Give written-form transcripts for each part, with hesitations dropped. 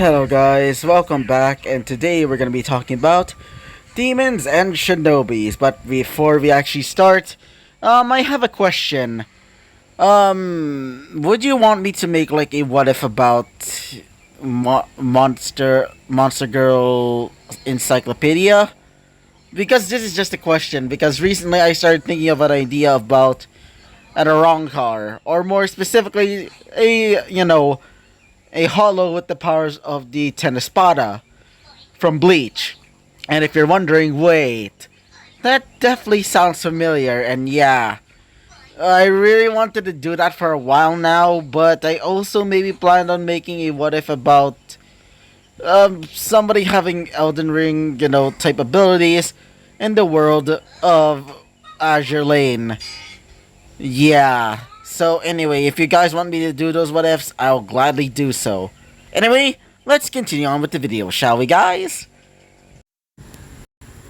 Hello guys, welcome back, and today we're going to be talking about demons and Shinobis. But before we actually start, I have a question. Would you want me to make like a what if about Monster Girl encyclopedia? Because this is just a question, because recently I started thinking of an idea about a wrong car, or more specifically, a hollow with the powers of the Tennispada from Bleach. And if you're wondering, wait, that definitely sounds familiar, and yeah, I really wanted to do that for a while now, but I also maybe planned on making a what if about somebody having Elden Ring, type abilities in the world of Azure Lane. Yeah. So anyway, if you guys want me to do those what ifs, I'll gladly do so. Anyway, let's continue on with the video, shall we guys?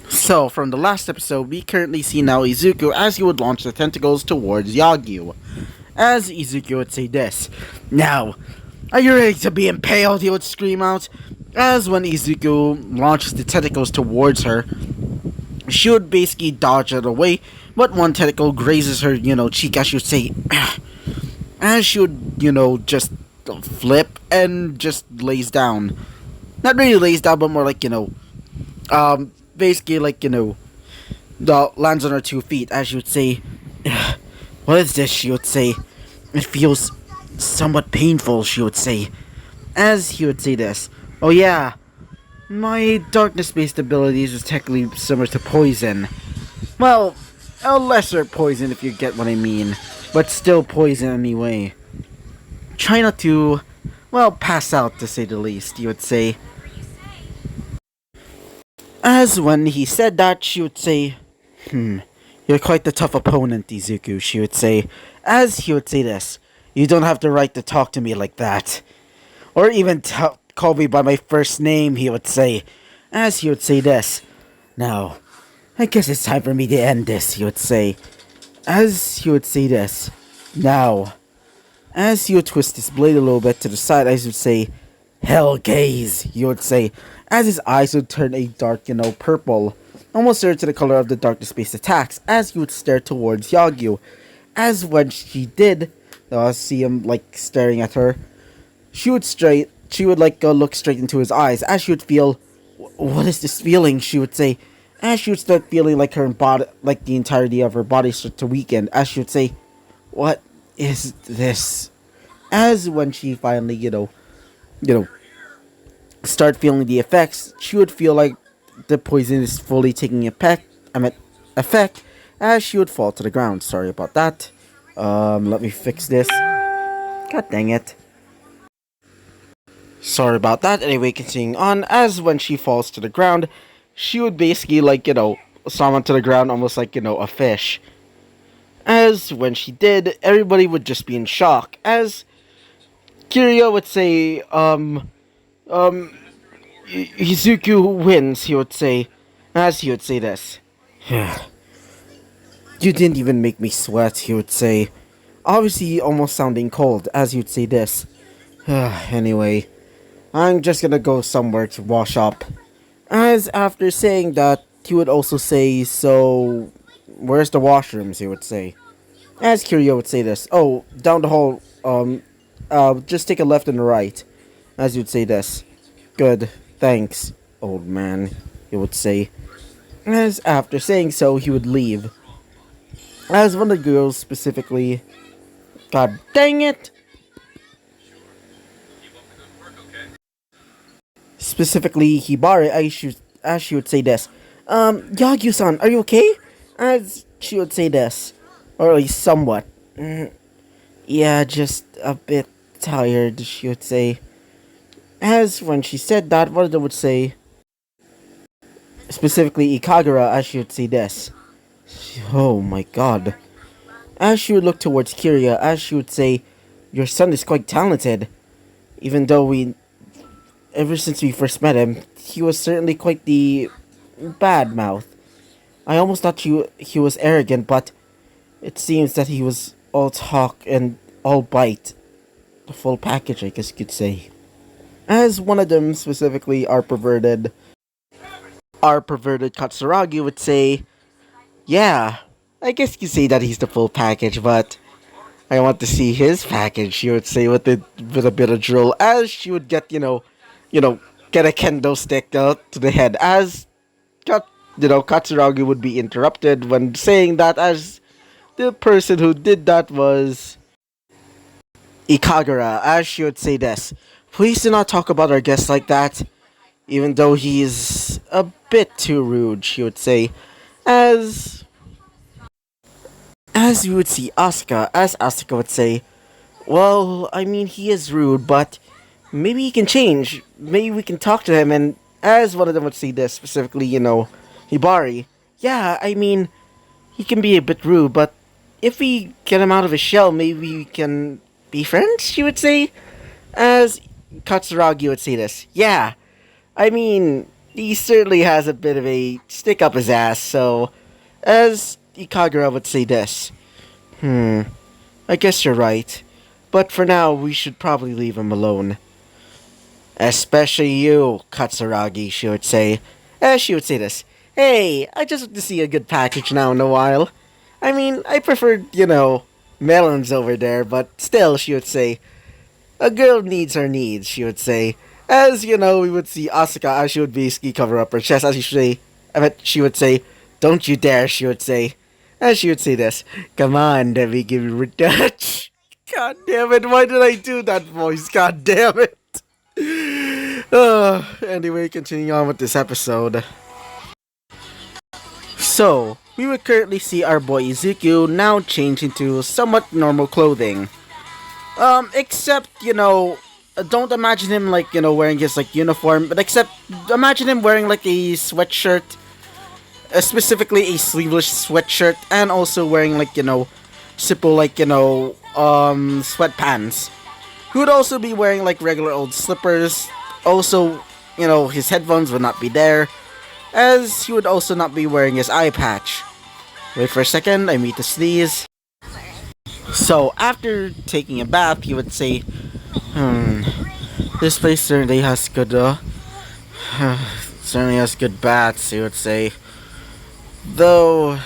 So, from the last episode, we currently see now Izuku as he would launch the tentacles towards Yagyu. As Izuku would say this, "Now, are you ready to be impaled?" he would scream out. As when Izuku launches the tentacles towards her, she would basically dodge it away, but one tentacle grazes her, cheek as she would say, as she would, just flip and just lays down. Not really lays down, but more like, basically like, lands on her 2 feet, as she would say, "What is this?" she would say. "It feels somewhat painful," she would say. As he would say this, "Oh yeah, my darkness-based abilities is technically similar to poison. Well, a lesser poison if you get what I mean, but still poison anyway. Try not to, well, pass out to say the least," he would say. As when he said that, she would say, "You're quite the tough opponent, Izuku," she would say. As he would say this, "You don't have the right to talk to me like that. Or even call me by my first name," he would say. As he would say this, "Now, I guess it's time for me to end this," he would say. As he would say this, "Now," as he would twist his blade a little bit to the side, as he would say, "Hell gaze," he would say. As his eyes would turn a dark, purple, almost similar to the color of the darkness-based attacks, as he would stare towards Yagyu. As when she did, see him, staring at her, she would look straight into his eyes, as she would feel, "What is this feeling?" she would say. As she would start feeling like her body, like the entirety of her body start to weaken, as she would say, "What is this?" As when she finally, start feeling the effects, she would feel like the poison is fully taking effect, as she would fall to the ground. Sorry about that. Let me fix this. God dang it. Sorry about that. Anyway, continuing on, as when she falls to the ground, she would basically, summon to the ground almost like, a fish. As when she did, everybody would just be in shock. As Kiryu would say, Izuku wins, he would say. As he would say this, "You didn't even make me sweat," he would say. Obviously, almost sounding cold, as he would say this. "Anyway, I'm just gonna go somewhere to wash up." As after saying that, he would also say, "So, where's the washrooms?" he would say. As Kiryu would say this, "Oh, down the hall, just take a left and a right." As he would say this. "Good, thanks, old man," he would say. As after saying so, he would leave. As one of the girls specifically, God dang it! Specifically, Hibari, as she would say this, "Yagyu-san, are you okay?" As she would say this, or at least somewhat. "Yeah, just a bit tired," she would say. As when she said that, one of them would say, specifically Kagura, as she would say this, "Oh my god." As she would look towards Kiryu, as she would say, "Your son is quite talented. Even though ever since we first met him, he was certainly quite the bad mouth. I almost thought he was arrogant, but it seems that he was all talk and all bite. The full package, I guess you could say." As one of them specifically our perverted Katsuragi would say, yeah, I guess you could say that he's the full package, but I want to see his package, she would say with a bit of drool, as she would get, you know, get a kendo stick out to the head, as Katsuragi would be interrupted when saying that, as the person who did that was Ikagura, as she would say this. Please do not talk about our guest like that, even though he's a bit too rude, she would say, as as you would see Asuka, as Asuka would say, well, I mean, he is rude, but maybe he can change. Maybe we can talk to him, and as one of them would say this, specifically, Hibari, yeah, I mean, he can be a bit rude, but if we get him out of his shell, maybe we can be friends, she would say, as Katsuragi would say this. Yeah, I mean, he certainly has a bit of a stick up his ass, so as Ikagura would say this. I guess you're right. But for now, we should probably leave him alone. Especially you, Katsuragi, she would say. As she would say this. Hey, I just want to see a good package now in a while. I mean, I preferred, melons over there, but still, she would say, a girl needs her needs, she would say. As, we would see Asuka as she would basically cover up her chest, as she would say, don't you dare, she would say. As she would say this, come on, let me give you a touch. God damn it, why did I do that voice? God damn it. Anyway, continuing on with this episode. So, we would currently see our boy Izuku now change into somewhat normal clothing. Except, don't imagine him wearing his uniform, but except imagine him wearing a sweatshirt, specifically a sleeveless sweatshirt, and also wearing simple sweatpants. He would also be wearing regular old slippers. Also, his headphones would not be there, as he would also not be wearing his eye patch. Wait for a second, I need to sneeze. So, after taking a bath, he would say, this place certainly has good, certainly has good baths, he would say. Though,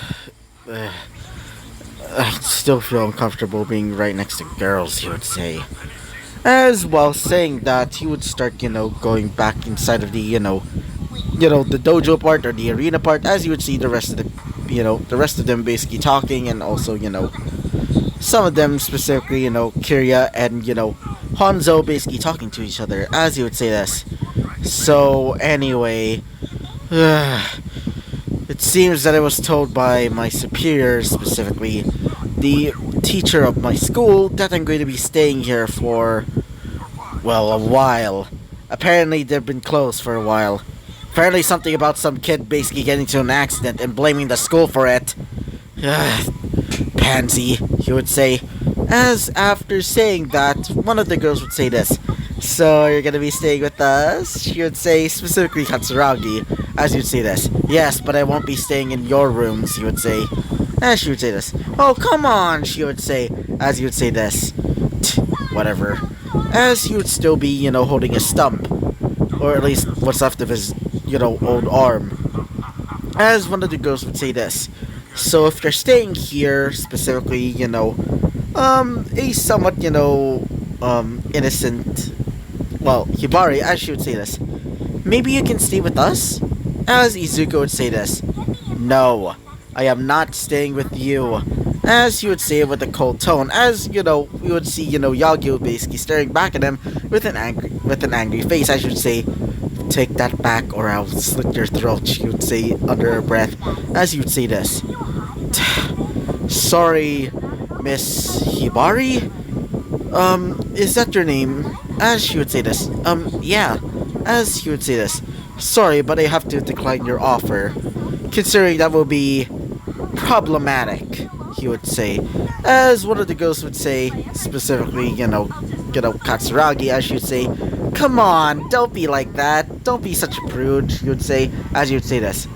I still feel uncomfortable being right next to girls, he would say. As while saying that, he would start, going back inside of the, the dojo part or the arena part, as you would see the rest of the rest of them basically talking, and also, some of them specifically, Kirya and, Hanzo basically talking to each other, as he would say this. So, anyway, it seems that I was told by my superiors, specifically the teacher of my school, that I'm going to be staying here for, well, a while. Apparently they've been closed for a while. Apparently something about some kid basically getting into an accident and blaming the school for it. Pansy, he would say. As after saying that, one of the girls would say this. So, you're gonna be staying with us? She would say, specifically Katsuragi, as you'd say this. Yes, but I won't be staying in your rooms, he would say. As she would say this. Oh, come on, she would say, as you would say this. Whatever. As he would still be, holding a stump. Or at least what's left of his, old arm. As one of the girls would say this. So if you're staying here, specifically, a somewhat, innocent, well, Hibari, as she would say this, maybe you can stay with us? As Izuku would say this, no, I am not staying with you. As he would say it with a cold tone, as, we would see, Yagyu basically staring back at him with an angry face, as she would say, take that back or I'll slit your throat, she would say under her breath, as he would say this. Sorry, Miss Hibari? Is that your name? As she would say this. Yeah. As he would say this. Sorry, but I have to decline your offer. Considering that will be problematic, he would say. As one of the girls would say, specifically, Katsuragi, as she would say, come on, don't be like that. Don't be such a prude, she would say, as you would say this.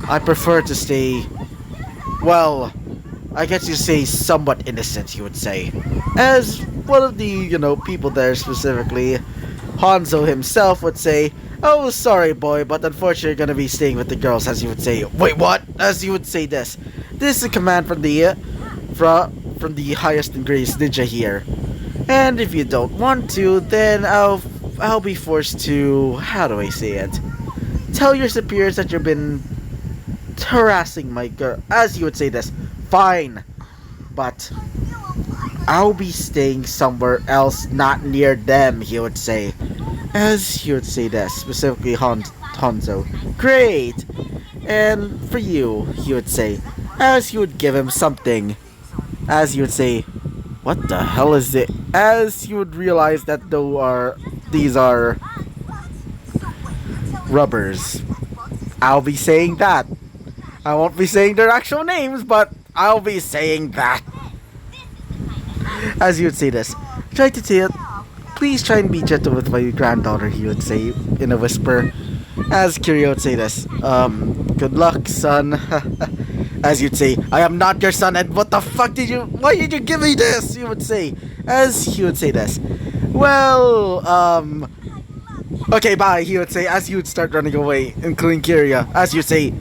I prefer to stay, well, I guess you say somewhat innocent, he would say. As one of the, people there, specifically Hanzo himself would say, "Oh, sorry, boy, but unfortunately you're gonna be staying with the girls," as you would say. Wait, what? As you would say this. This is a command from the highest and greatest ninja here. And if you don't want to, then I'll be forced to, how do I say it? Tell your superiors that you've been harassing my girl, as you would say this. Fine, but I'll be staying somewhere else, not near them, he would say. As he would say this, specifically Hanzo. Great! And for you, he would say, as he would give him something. As he would say, what the hell is it? As you would realize that these are rubbers. I'll be saying that. I won't be saying their actual names, but I'll be saying that. As you would say this, try to say it. Please try and be gentle with my granddaughter, he would say in a whisper. As Kiryu would say this, good luck, son. As you'd say, I am not your son, and what the fuck why did you give me this? You would say, as he would say this. Well, okay, bye, he would say, as you would start running away, including Kiryu. As you say,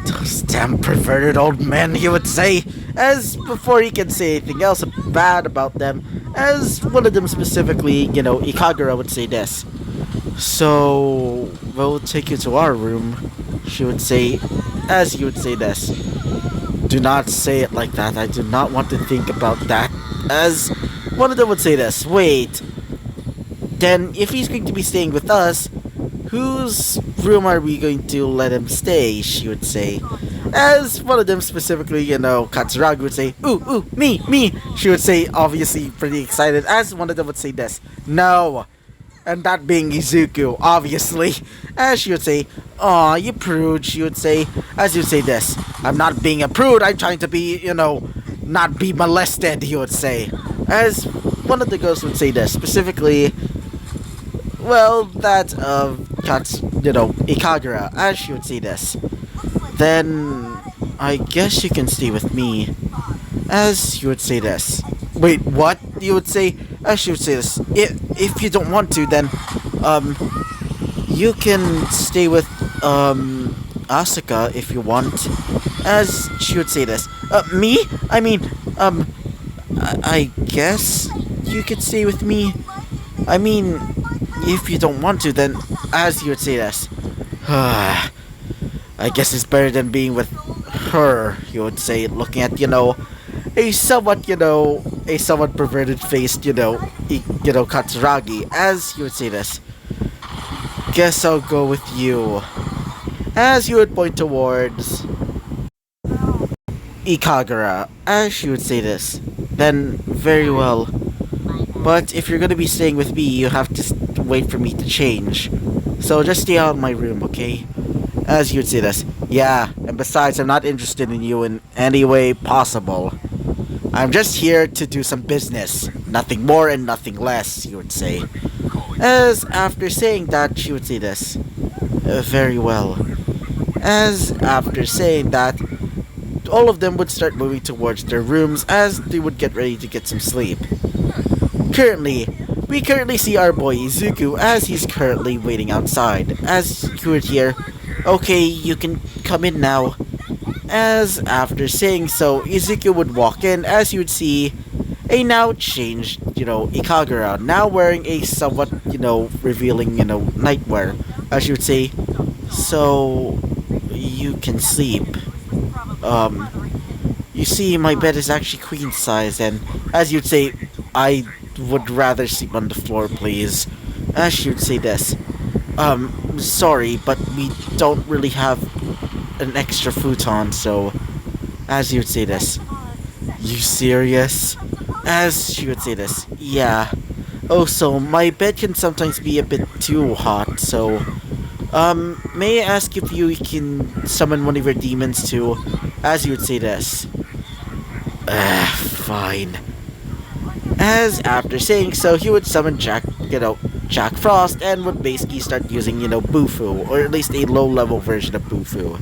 those damn perverted old men, he would say, as before he can say anything else bad about them, as one of them specifically, Kagura would say this. So, we'll take you to our room, she would say, as you would say this. Do not say it like that, I do not want to think about that, as one of them would say this. Wait, then if he's going to be staying with us, whose room are we going to let him stay, she would say. As one of them specifically, Katsuragi would say, ooh, me, she would say, obviously pretty excited, as one of them would say this. No. And that being Izuku, obviously. As she would say, aw, you prude, she would say, as you would say this. I'm not being a prude, I'm trying to be, not be molested, he would say. As one of the girls would say this, specifically, well, that of Ikagura, as she would say this. Then, I guess you can stay with me. As you would say this. Wait, what? You would say, as she would say this. If you don't want to, then, you can stay with, Asuka if you want. As she would say this. Me? I mean, I guess you could stay with me. I mean, if you don't want to, then, as you would say this. I guess it's better than being with her, you would say, looking at, a somewhat perverted faced, Katsuragi, as you would say this. Guess I'll go with you. As you would point towards Ikagura, as she would say this. Then, very well. But if you're gonna be staying with me, you have to wait for me to change. So just stay out of my room, okay? As you'd say this. Yeah, and besides, I'm not interested in you in any way possible. I'm just here to do some business. Nothing more and nothing less, you would say. As after saying that, she would say this. Very well. As after saying that, all of them would start moving towards their rooms as they would get ready to get some sleep. We currently see our boy Izuku as he's currently waiting outside. As you would hear, okay, you can come in now. As after saying so, Izuku would walk in as you would see a now changed, Ikagura, now wearing a somewhat, revealing, nightwear. As you would say, so you can sleep. You see, my bed is actually queen size, and as you'd say, I would rather sleep on the floor, please. As she would say this. Sorry, but we don't really have an extra futon, so... As you would say this. You serious? As she would say this. Yeah. Oh, so my bed can sometimes be a bit too hot, so... may I ask if you can summon one of your demons too? As you would say this. Fine. As after saying so, he would summon Jack Frost and would basically start using, Bufu, or at least a low-level version of Bufu.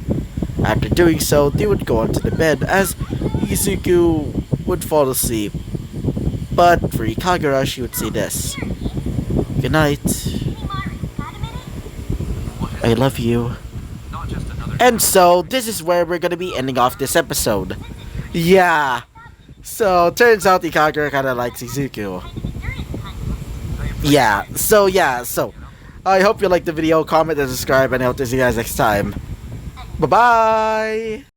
After doing so, they would go onto the bed as Izuku would fall asleep. But for Ikagura, she would say this. Good night. I love you. And so, this is where we're gonna be ending off this episode. Yeah. So, turns out the Kagura kinda likes Izuku. Yeah, so. I hope you liked the video, comment and subscribe, and I hope to see you guys next time. Bye-bye!